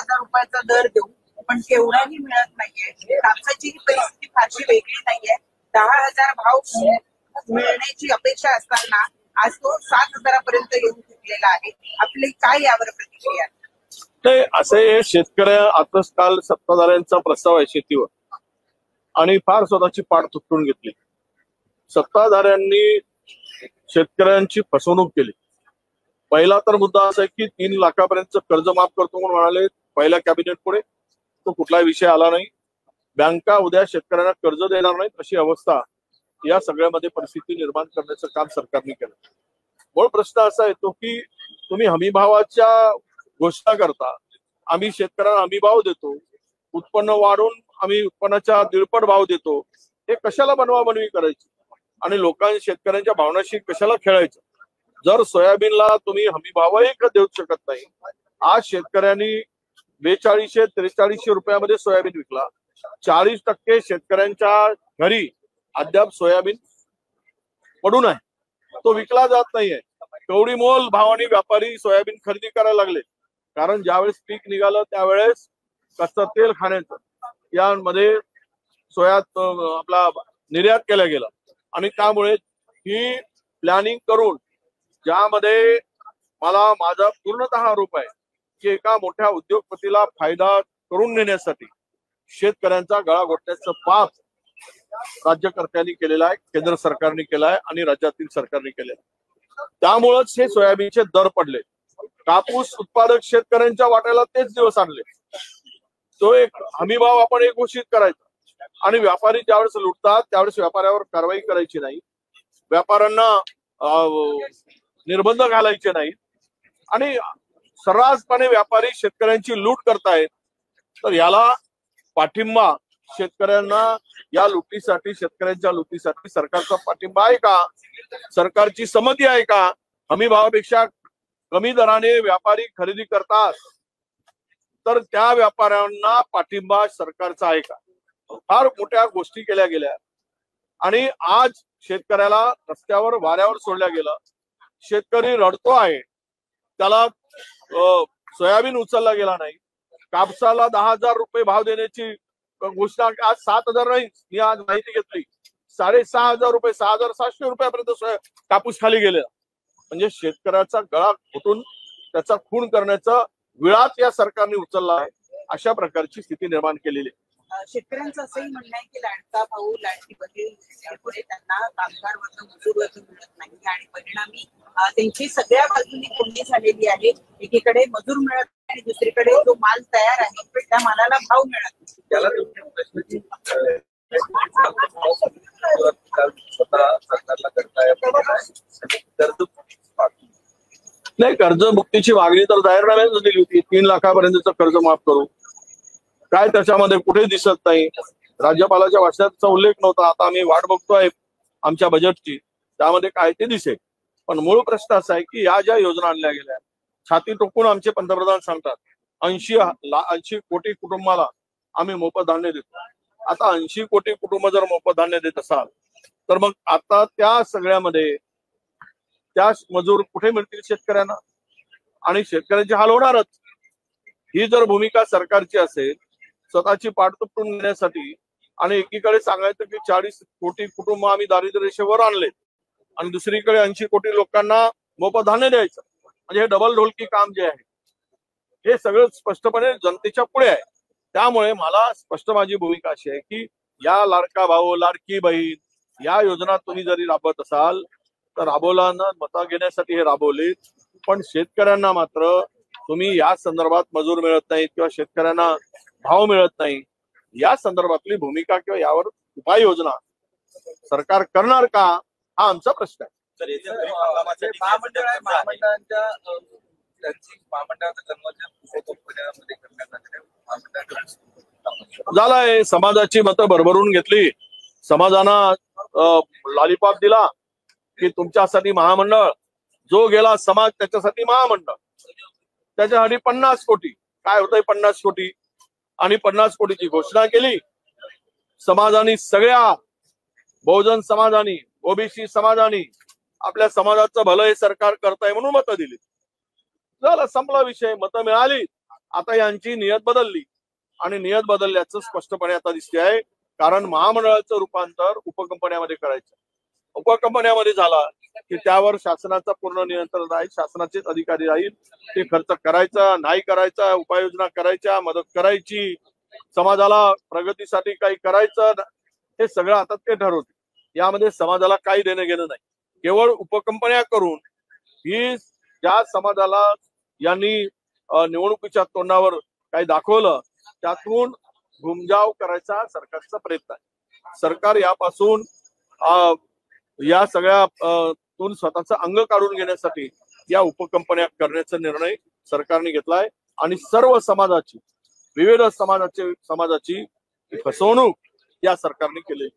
10,000 रुपयाचा दर देऊ, पण केवढाही मिळत नाहीये. कापसाची परिस्थिती फारशी वेगळी नाहीये. 10,000 भाव मिळण्याची अपेक्षा असताना आज तो 7,000 पर्यंत येऊन चुकलेला आहे. आपली काय यावर प्रतिक्रिया? नाही, असे शेतकऱ्या आताच काल सत्ताधाऱ्यांचा प्रस्ताव आहे शेतीवर आणि फार स्वतःची पाठ तुटून घेतली. सत्ताधाऱ्यांनी शेतकऱ्यांची फसवणूक केली. पहिला तर मुद्दा असा आहे की 3 लाखापर्यंत कर्ज माफ करतो म्हणून म्हणाले पहिल्या कॅबिनेट पुढे, तो कुठलाही विषय आला नाही. बँका उद्या शेतकऱ्यांना कर्ज देणार नाहीत अशी अवस्था या सगळ्यामध्ये परिस्थिती निर्माण करण्याचं काम सरकारने केलं. मूळ प्रश्न असा येतो की तुम्ही हमीभावाच्या घोषणा करता, आम्ही शेतकऱ्यांना हमीभाव देतो, उत्पन्न वाढवून आम्ही उत्पन्नाच्या 1.5 भाव देतो. हे कशाला बनवाबनवी करायची आणि लोकांच्या शेतकऱ्यांच्या भावनाशी कशाला खेळायचं? जर सोयाबीनला तुम्ही हमीभावही देऊ शकत नाही, आज शेतकऱ्यांनी 4200-4300 रुपयामध्ये सोयाबीन विकला. 40% शेतकऱ्यांच्या घरी अद्याप सोयाबीन पडून आहे, तो विकला जात नाहीये. कवडी मोल भावाने व्यापारी सोयाबीन खरेदी करायला लागले, कारण ज्यावेळेस पीक निघालं त्यावेळेस कच्चं तेल खाण्याचं यामध्ये आपला निर्यात केला गेला आणि त्यामुळे ही प्लॅनिंग करून ज्यामध्ये मला माझा पूर्णतः आरोप आहे की एका मोठ्या उद्योगपतीला फायदा करून नेण्यासाठी शेतकऱ्यांचा गळा घोटण्याचं पाप राज्यकर्त्यांनी केलेलं आहे, केंद्र सरकारने केलं आहे आणि राज्यातील सरकारने केलेलं आहे. त्यामुळेच हे सोयाबीनचे दर पडले. कापूस उत्पादक शेतकऱ्यांच्या वाट्याला तेच दिवस आणले. तो एक हमीभाव आपण एक घोषित करायचा आणि व्यापारी ज्यावेळेस लुटतात त्यावेळेस व्यापाऱ्यावर कारवाई करायची नाही, व्यापाऱ्यांना निर्बंध घालायचे नाही आणि सर्रासपणे व्यापारी शेतकऱ्यांची लूट करतायत. तर याला पाठिंबा शेतकऱ्यांना या लुटीसाठी, शेतकऱ्यांच्या लुटीसाठी सरकारचा पाठिंबा आहे का? सरकारची संमती आहे का? हमी भावापेक्षा कमी दराने व्यापारी खरेदी करतात तर त्या व्यापाऱ्यांना पाठिंबा सरकारचा आहे का? फार मोठ्या गोष्टी केल्या गेल्या आणि आज शेतकऱ्याला रस्त्यावर वाऱ्यावर सोडल्या गेलं. शेतकरी रडतो आहे, त्याला सोयाबीन उचलला गेला नाही. कापसाला 10,000 रुपये भाव देण्याची घोषणा आज 7,000 नाही, मी आज माहिती घेतली 6,500 रुपये, 6,700 रुपयापर्यंत कापूस खाली गेलेला. म्हणजे शेतकऱ्याचा गळा घोटून त्याचा खून करण्याचा विळाच या सरकारने उचलला आहे. अशा प्रकारची स्थिती निर्माण केलेली आहे. शेतकऱ्यांचं असंही म्हणणं आहे की लाडका भाऊ लाडकी बहीण पुढे त्यांना कामगार वर्ग, मजूर वर्ग मिळत नाही आणि परिणामी त्यांची सगळ्या बाजूनी कोंडी झालेली आहे. एकीकडे मजूर मिळत नाही आणि दुसरीकडे जो माल तयार आहे त्या मालाला भाव मिळत नाही. नाही, कर्जमुक्तीची मागणी तर जाहीरनाम्यात दिली होती, 3 लाखापर्यंतचं कर्ज माफ करू. काय त्याच्यामध्ये कुठे दिसत नाही. राज्यपालाच्या भाषणाचा उल्लेख नव्हता. आता आम्ही वाट बघतोय आमच्या बजेटची, त्यामध्ये काय ते दिसेल. पण मूळ प्रश्न असा आहे की या ज्या योजना आणल्या गेल्या, छाती टोकून आमचे पंतप्रधान सांगतात 80 कोटी कुटुंबाला आम्ही मोफत धान्य देतो. आता 80 कोटी कुटुंब जर मोफत धान्य देत असाल तर मग आता त्या सगळ्यामध्ये त्या मजूर कुठे मिळतील शेतकऱ्यांना? आणि शेतकऱ्यांचे हाल होणारच. ही जर भूमिका सरकारची असेल स्वतःची पाठ तुटून घेण्यासाठी आणि एकीकडे सांगायचं की 40 कोटी कुटुंब आम्ही दारिद्र्य रेषेवर आणले आणि दुसरीकडे 80 कोटी लोकांना मोफत धान्य द्यायचं, म्हणजे हे डबल ढोलकी काम जे आहे हे सगळं स्पष्टपणे जनतेच्या पुढे आहे. त्यामुळे मला स्पष्ट माझी भूमिका अशी आहे की या लाडका भाऊ लाडकी बहीण या योजना तुम्ही जरी राबवत असाल तर राबवल्यानं मतं घेण्यासाठी हे राबवले, पण शेतकऱ्यांना मात्र तुम्ही या संदर्भात मजूर मिळत नाही किंवा शेतकऱ्यांना भाव मिळत नाही या संदर्भातली भूमिका किंवा यावर उपाययोजना सरकार करणार का, हा आमचा प्रश्न आहे. झालाय, समाजाची मतं भरभरून घेतली, समाजानं लॉलीपॉप दिला की तुमच्यासाठी महामंडळ, जो गेला समाज त्याच्यासाठी महामंडळ, त्याच्यासाठी 50 कोटी. काय होतंय 50 कोटी? आणि 50 कोटीची घोषणा केली. समाजाने, सगळ्या बहुजन समाजाने, ओबीसी समाजाने आपल्या समाजाचं भलं हे सरकार करताय म्हणून मतं दिली. झालं, संपला विषय. मतं मिळाली आता यांची नियत बदलली आणि नियत बदलल्याचं स्पष्टपणे आता दिसते आहे. कारण महामंडळाचं रूपांतर उपकंपन्यामध्ये करायचं, उपकंपन्यामध्ये झाला की त्यावर शासनाचं पूर्ण नियंत्रण राहील, शासनाचेच अधिकारी राहील. ते खर्च करायचा नाही करायचा, उपाययोजना करायच्या, मदत करायची, समाजाला प्रगतीसाठी काही करायचं, हे सगळं आता ते ठरवते. यामध्ये समाजाला काही देणं घेणं नाही. केवळ उपकंपन्या करून ही ज्या समाजाला यांनी निवडणुकीच्या तोंडावर काही दाखवलं त्यातून घुमजाव करायचा सरकारचा प्रयत्न आहे. सरकार यापासून या सगळ्या तून स्वतःचं अंग काढून घेण्यासाठी या उपकंपन्या करण्याचा निर्णय सरकारने घेतलाय आणि सर्व समाजाची, विविध समाजाची फसवणूक या सरकारने केली.